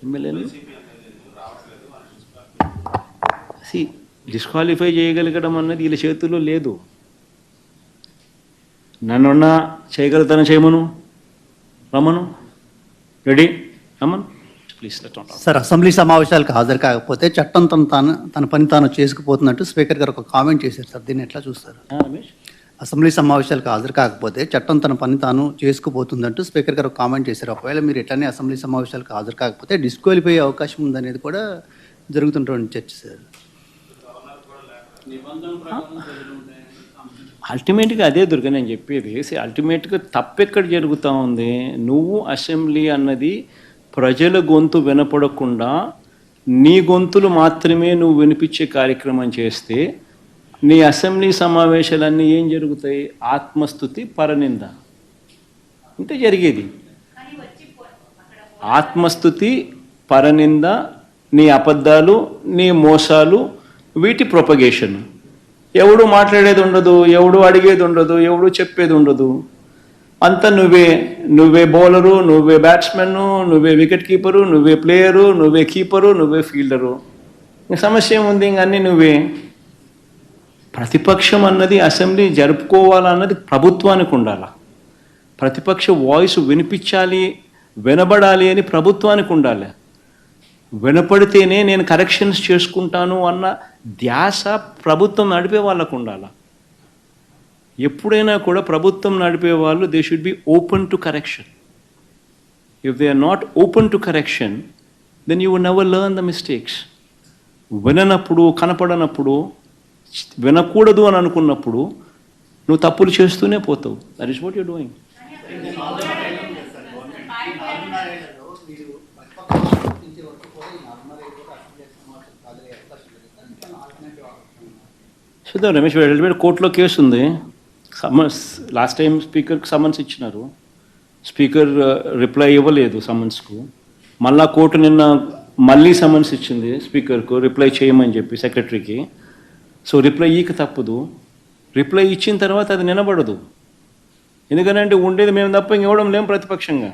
ఎమ్మెల్యేలు డిస్క్వాలిఫై చేయగలగడం అన్నది వీళ్ళ చేతుల్లో లేదు. నన్నున్నా చేయగలుగుతాను, చేయమను, రమ్మను, రెడీ, రమ్మను ప్లీజ్. సార్, అసెంబ్లీ సమావేశాలకు హాజరు కాకపోతే చట్టం తన పని తాను చేసుకుపోతున్నట్టు స్పీకర్ గారు ఒక కామెంట్ చేశారు సార్, దీన్ని ఎట్లా చూస్తారు? రమేష్, అసెంబ్లీ సమావేశాలకు హాజరు కాకపోతే చట్టం తన పని తాను చేసుకుపోతుందంటూ స్పీకర్ గారు కామెంట్ చేశారు. ఒకవేళ మీరు ఎట్లనే అసెంబ్లీ సమావేశాలకు హాజరు కాకపోతే డిస్క్వాలిఫై అయ్యే అవకాశం ఉందనేది కూడా జరుగుతున్నటువంటి చర్చ సార్. అల్టిమేట్గా అదే దుర్గా నేను చెప్పేది. అల్టిమేట్గా తప్పెక్కడ జరుగుతూ ఉంది? నువ్వు అసెంబ్లీ అన్నది ప్రజల గొంతు వినపడకుండా నీ గొంతులు మాత్రమే నువ్వు వినిపించే కార్యక్రమం చేస్తే నీ అసెంబ్లీ సమావేశాలన్నీ ఏం జరుగుతాయి? ఆత్మస్తుతి, పరనింద, ఇంతే జరిగేది. ఆత్మస్తుతి, పరనింద, నీ అబద్ధాలు, నీ మోసాలు, వీటి ప్రొపగేషన్. ఎవడు మాట్లాడేది ఉండదు, ఎవడు అడిగేది ఉండదు, ఎవడు చెప్పేది ఉండదు. అంతా నువ్వే బౌలరు, నువ్వే బ్యాట్స్మెన్, నువ్వే వికెట్ కీపరు, నువ్వే ప్లేయరు, నువ్వే కీపరు, నువ్వే ఫీల్డరు. సమస్య ఏముంది? ఇంక అన్నీ నువ్వే. ప్రతిపక్షం అన్నది అసెంబ్లీ జరుపుకోవాలన్నది ప్రభుత్వానికి ఉండాలి. ప్రతిపక్ష వాయిస్ వినిపించాలి, వినబడాలి అని ప్రభుత్వానికి ఉండాలి. వినపడితేనే నేను కరెక్షన్స్ చేసుకుంటాను అన్న ధ్యాస ప్రభుత్వం నడిపే వాళ్ళకు ఉండాలి. ఎప్పుడైనా కూడా ప్రభుత్వం నడిపే వాళ్ళు they should be open to correction. If they are not open to correction then you will never learn the mistakes. విననప్పుడు, కనపడనప్పుడు, వినకూడదు అని అనుకున్నప్పుడు నువ్వు తప్పులు చేస్తూనే పోతావు. That is what you doing. చూద్దాం రమేష్, కోర్టులో కేసు ఉంది. సమన్స్ లాస్ట్ టైం స్పీకర్కి సమన్స్ ఇచ్చినారు. స్పీకర్ రిప్లై ఇవ్వలేదు సమన్స్కు. మళ్ళా కోర్టు నిన్న మళ్ళీ సమన్స్ ఇచ్చింది స్పీకర్కు రిప్లై చేయమని చెప్పి సెక్రటరీకి. సో రిప్లై ఈక తప్పదు. రిప్లై ఇచ్చిన తర్వాత అది నిలబడదు. ఎందుకంటే ఉండేది మేము తప్ప ఇంకెవడం లేం ప్రతిపక్షంగా.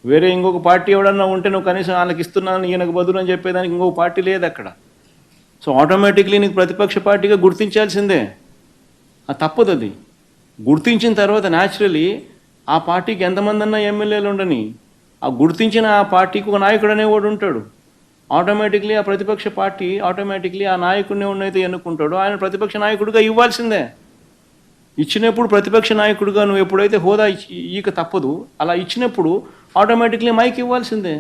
వేరే ఇంకొక పార్టీ ఎవడన్నా ఉంటే నువ్వు కనీసం వాళ్ళకి ఇస్తున్నాను ఈయనకు బదులు అని చెప్పేదానికి ఇంకొక పార్టీ లేదు అక్కడ. సో ఆటోమేటిక్లీ నీకు ప్రతిపక్ష పార్టీగా గుర్తించాల్సిందే. అది తప్పదు. అది గుర్తించిన తర్వాత న్యాచురలీ ఆ పార్టీకి ఎంతమంది అన్నా ఎమ్మెల్యేలు ఉండని, ఆ గుర్తించిన ఆ పార్టీకి ఒక నాయకుడు అనేవాడు ఉంటాడు. ఆటోమేటిక్లీ ఆ ప్రతిపక్ష పార్టీ ఆటోమేటిక్లీ ఆ నాయకుడిని ఉన్నైతే ఎన్నుకుంటాడు, ఆయన ప్రతిపక్ష నాయకుడిగా ఇవ్వాల్సిందే. ఇచ్చినప్పుడు ప్రతిపక్ష నాయకుడిగా నువ్వు ఎప్పుడైతే హోదా ఈక తప్పదు, అలా ఇచ్చినప్పుడు ఆటోమేటిక్లీ మైక్ ఇవ్వాల్సిందే.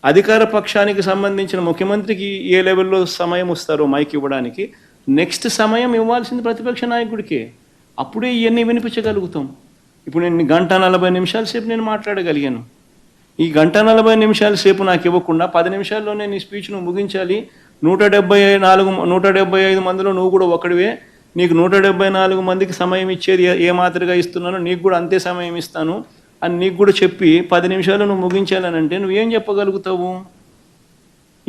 అధికార పక్షానికి సంబంధించిన ముఖ్యమంత్రికి ఏ లెవెల్లో సమయం వస్తారో మైక్ ఇవ్వడానికి, నెక్స్ట్ సమయం ఇవ్వాల్సింది ప్రతిపక్ష నాయకుడికి. అప్పుడే ఇవన్నీ వినిపించగలుగుతాం. ఇప్పుడు నేను 1:40 సేపు నేను మాట్లాడగలిగాను. ఈ 1:40 సేపు నాకు ఇవ్వకుండా 10 నిమిషాల్లోనే నీ స్పీచ్ నువ్వు ముగించాలి. 175 మందిలో నువ్వు కూడా ఒకడివే. నీకు 174 మందికి సమయం ఇచ్చేది ఏ మాదిరిగా ఇస్తున్నానో నీకు కూడా అంతే సమయం ఇస్తాను అని నీకు కూడా చెప్పి 10 నిమిషాలు నువ్వు ముగించాలని అంటే నువ్వేం చెప్పగలుగుతావు?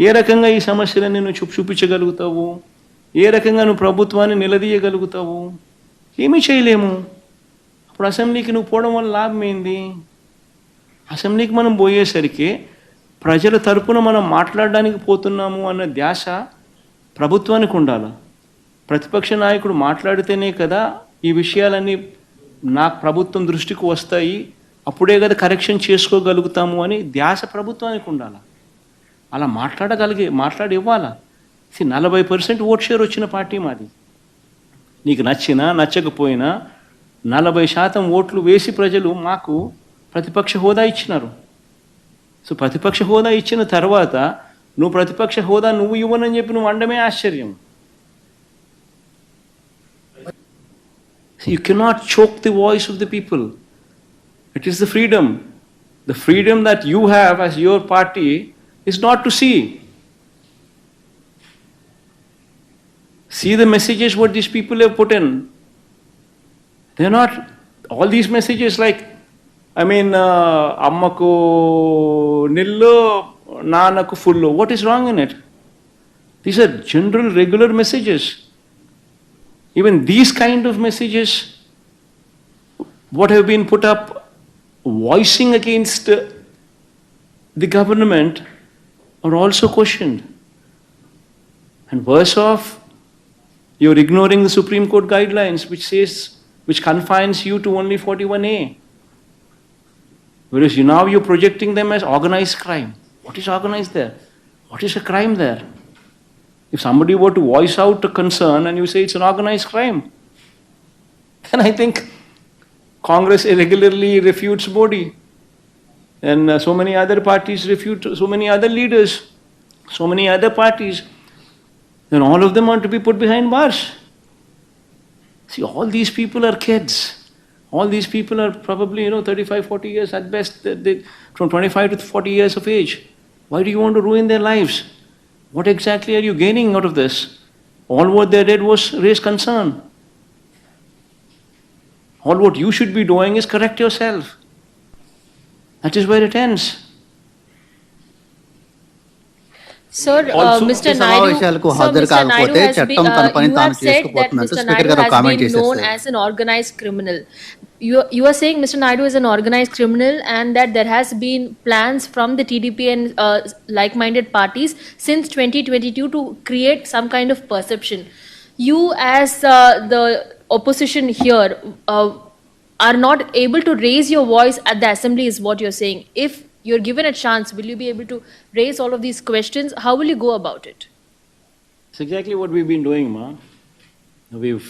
ఏ రకంగా ఈ సమస్యలన్నీ నువ్వు చూపించగలుగుతావు? ఏ రకంగా నువ్వు ప్రభుత్వాన్ని నిలదీయగలుగుతావు? ఏమీ చేయలేము. అప్పుడు అసెంబ్లీకి నువ్వు పోవడం వల్ల లాభం ఏంది? అసెంబ్లీకి మనం పోయేసరికి ప్రజల తరపున మనం మాట్లాడడానికి పోతున్నాము అన్న ధ్యాస ప్రభుత్వానికి ఉండాలి. ప్రతిపక్ష నాయకుడు మాట్లాడితేనే కదా ఈ విషయాలన్నీ నాకు ప్రభుత్వం దృష్టికి వస్తాయి, అప్పుడే కదా కరెక్షన్ చేసుకోగలుగుతాము అని ధ్యాస ప్రభుత్వానికి ఉండాలి. అలా మాట్లాడి ఇవ్వాలా. 40% ఓట్ షేర్ వచ్చిన పార్టీ మాది. నీకు నచ్చినా నచ్చకపోయినా 40% ఓట్లు వేసి ప్రజలు మాకు ప్రతిపక్ష హోదా ఇచ్చినారు. సో ప్రతిపక్ష హోదా ఇచ్చిన తర్వాత నువ్వు ప్రతిపక్ష హోదా నువ్వు ఇవ్వనని చెప్పి నువ్వు అనడమే ఆశ్చర్యం. You cannot choke the voice of the people. It is the freedom. The freedom that you have as your party is not to see. See the messages what these people have put in. They're not, all these messages like, ammaku nillu, nanaku fullu. What is wrong in it? These are general, regular messages. Even these kind of messages what have been put up voicing against the government are also questioned. And worse off, you're ignoring the Supreme Court guidelines, which confines you to only 41A. Whereas now you're projecting them as organized crime. What is organized there? What is a crime there? If somebody were to voice out a concern and you say it's an organized crime, then I think Congress regularly refutes Modi. And so many other parties refute, so many other leaders, so many other parties. Then all of them are to be put behind bars. See, all these people are kids. All these people are probably, 35, 40 years at best, from 25 to 40 years of age. Why do you want to ruin their lives? What exactly are you gaining out of this? All what they did was raise concern. All what you should be doing is correct yourself. That is where it ends. Sir, Also, Mr. ఈ Naidu, సమావేశాలకు Sir, హాజరు Mr. Naidu కాకపోతే has been, చట్టం తన పని you తాను have said that చేసుకుపోతున్నట్టు Mr. Speaker Naidu గారు has comment been known చేశారు. as an organized criminal. You are saying Mr. Naidu is an organized criminal and that there has been plans from the TDP and like-minded parties since 2022 to create some kind of perception. You as the opposition here are not able to raise your voice at the assembly is what you're saying. If you're given a chance, will you be able to raise all of these questions? How will you go about it? It's exactly what we've been doing, Ma. We've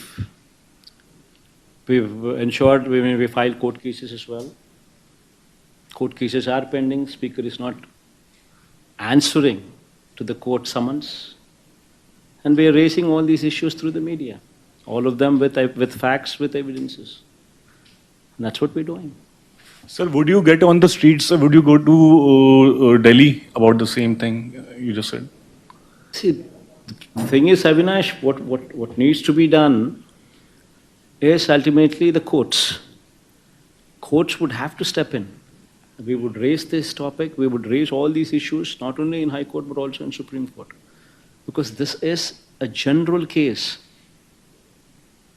ensured we filed court cases as well. Court cases are pending. Speaker is not answering to the court summons. And we are raising all these issues through the media. All of them with facts, with evidences. And that's what we're doing. Sir, would you get on the streets? Would you go to Delhi about the same thing you just said? See, the thing is, Avinash, what needs to be done is ultimately the courts. Courts would have to step in. We would raise this topic, we would raise all these issues, not only in High Court but also in Supreme Court. Because this is a general case.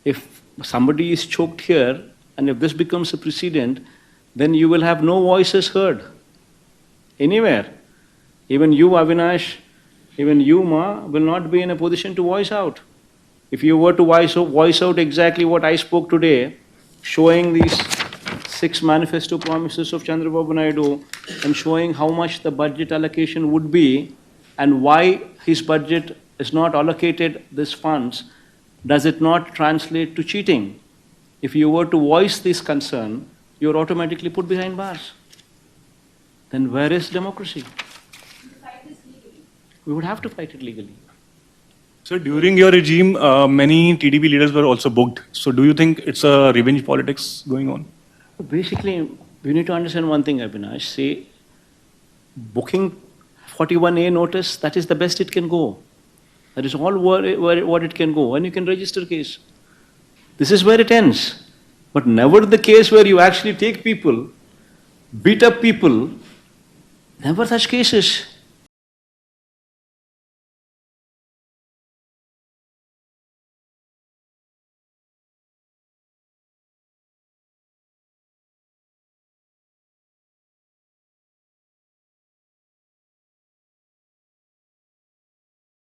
If somebody is choked here, and if this becomes a precedent, then you will have no voices heard anywhere. Even you, Avinash, even you, Ma, will not be in a position to voice out. If you were to voice out exactly what I spoke today, showing these 6 manifesto promises of Chandrababu Naidu and showing how much the budget allocation would be and why his budget is not allocated these funds, does it not translate to cheating? If you were to voice this concern, you're automatically put behind bars. Then where is democracy? We would have to fight it legally. So during your regime, many TDP leaders were also booked. So do you think it's a revenge politics going on? Basically, we need to understand one thing, Abhinash. See, booking 41A notice, that is the best it can go. That is all what it can go. And you can register case. This is where it ends. But never the case where you actually take people, beat up people, never such cases.